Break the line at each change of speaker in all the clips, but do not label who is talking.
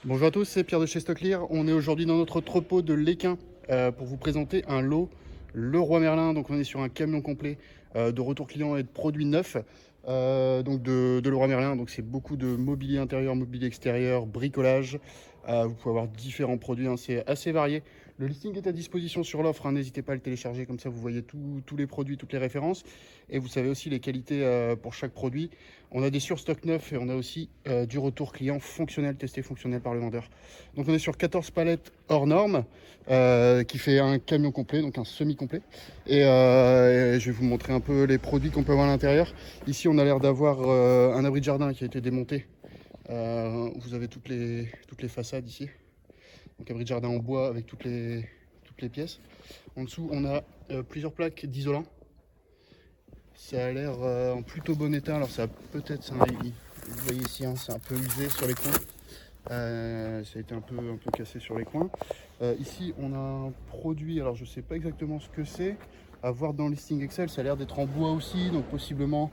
Bonjour à tous, c'est Pierre de chez Stocklear. On est aujourd'hui dans notre entrepôt de l'Équin pour vous présenter un lot Leroy Merlin. Donc on est sur un camion complet de retour client et de produits neufs donc de Leroy Merlin. Donc c'est beaucoup de mobilier intérieur, mobilier extérieur, bricolage. Vous pouvez avoir différents produits, hein, c'est assez varié. Le listing est à disposition sur l'offre, hein, n'hésitez pas à le télécharger, comme ça vous voyez tous les produits, toutes les références. Et vous savez aussi les qualités pour chaque produit. On a des surstocks neufs et on a aussi du retour client fonctionnel, testé fonctionnel par le vendeur. Donc on est sur 14 palettes hors normes, qui fait un camion complet, donc un semi-complet. Et je vais vous montrer un peu les produits qu'on peut avoir à l'intérieur. Ici on a l'air d'avoir un abri de jardin qui a été démonté. Vous avez toutes les façades ici. Donc abri de jardin en bois avec toutes les pièces. En dessous on a plusieurs plaques d'isolant. Ça a l'air en plutôt bon état. Alors ça peut-être, vous voyez ici, hein, c'est un peu usé sur les coins. Ça a été un peu cassé sur les coins. Ici on a un produit, alors je sais pas exactement ce que c'est. À voir dans le listing Excel, ça a l'air d'être en bois aussi, donc possiblement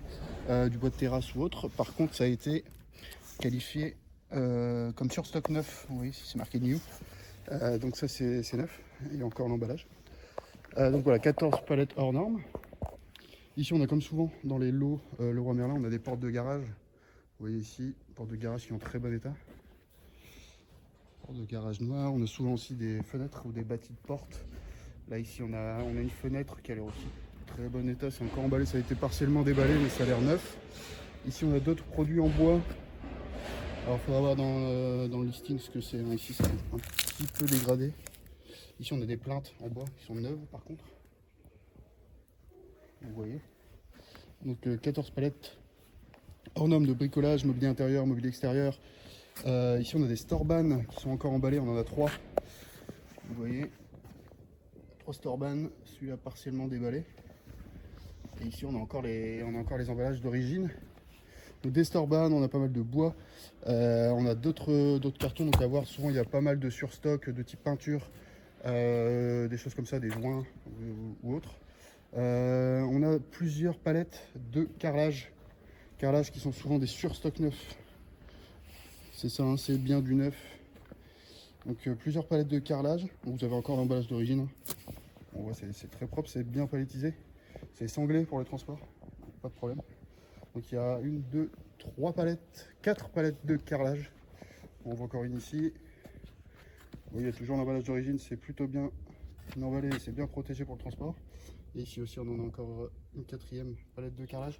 du bois de terrasse ou autre. Par contre ça a été qualifié comme sur stock neuf. Vous voyez, c'est marqué new. Donc ça c'est neuf. Il y a encore l'emballage. Donc voilà, 14 palettes hors normes. Ici, on a comme souvent dans les lots Leroy Merlin, on a des portes de garage. Vous voyez ici, portes de garage qui sont en très bon état. Porte de garage noire. On a souvent aussi des fenêtres ou des bâtis de porte. Là, ici, on a une fenêtre qui a l'air aussi très bon état. C'est encore emballé, ça a été partiellement déballé, mais ça a l'air neuf. Ici, on a d'autres produits en bois. Alors, il faudra voir dans le listing ce que c'est. Ici, c'est un petit peu dégradé. Ici, on a des plaintes en bois qui sont neuves, par contre. Vous voyez. Donc 14 palettes hors normes de bricolage, mobilier intérieur, mobilier extérieur. Ici on a des Storban qui sont encore emballés, on en a 3. Vous voyez, 3 Storban, celui-là partiellement déballé. Et ici on a encore les emballages d'origine. Donc des Storban, on a pas mal de bois. On a d'autres cartons, donc à voir, souvent il y a pas mal de surstock de type peinture, des choses comme ça, des joints ou autres. On a plusieurs palettes de carrelage qui sont souvent des surstocks neufs. C'est ça, hein, c'est bien du neuf. Donc plusieurs palettes de carrelage. Vous avez encore l'emballage d'origine. On voit, c'est très propre, c'est bien palettisé. C'est sanglé pour le transport, pas de problème. Donc il y a une, deux, trois palettes, quatre palettes de carrelage. On voit encore une ici. Vous voyez, il y a toujours l'emballage d'origine, c'est plutôt bien emballé, c'est bien protégé pour le transport. Et ici aussi, on en a encore une quatrième palette de carrelage.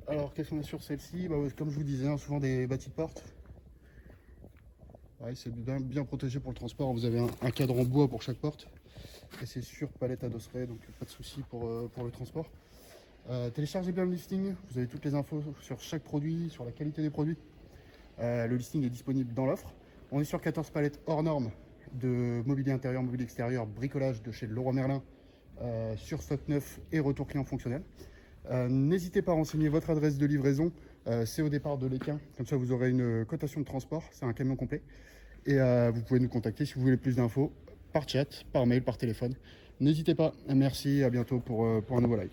Alors, qu'est-ce qu'on a sur celle-ci? Comme je vous disais, hein, souvent des bâtis de porte. Ouais, c'est bien protégé pour le transport. Vous avez un cadre en bois pour chaque porte. Et c'est sur palette adosseraie, donc pas de souci pour le transport. Téléchargez bien le listing. Vous avez toutes les infos sur chaque produit, sur la qualité des produits. Le listing est disponible dans l'offre. On est sur 14 palettes hors normes de mobilier intérieur, mobilier extérieur, bricolage de chez Leroy Merlin, sur stock neuf et retour client fonctionnel. N'hésitez pas à renseigner votre adresse de livraison. C'est au départ de l'Équin. Comme ça, vous aurez une cotation de transport. C'est un camion complet. Et vous pouvez nous contacter si vous voulez plus d'infos par chat, par mail, par téléphone. N'hésitez pas. Merci, à bientôt pour un nouveau live.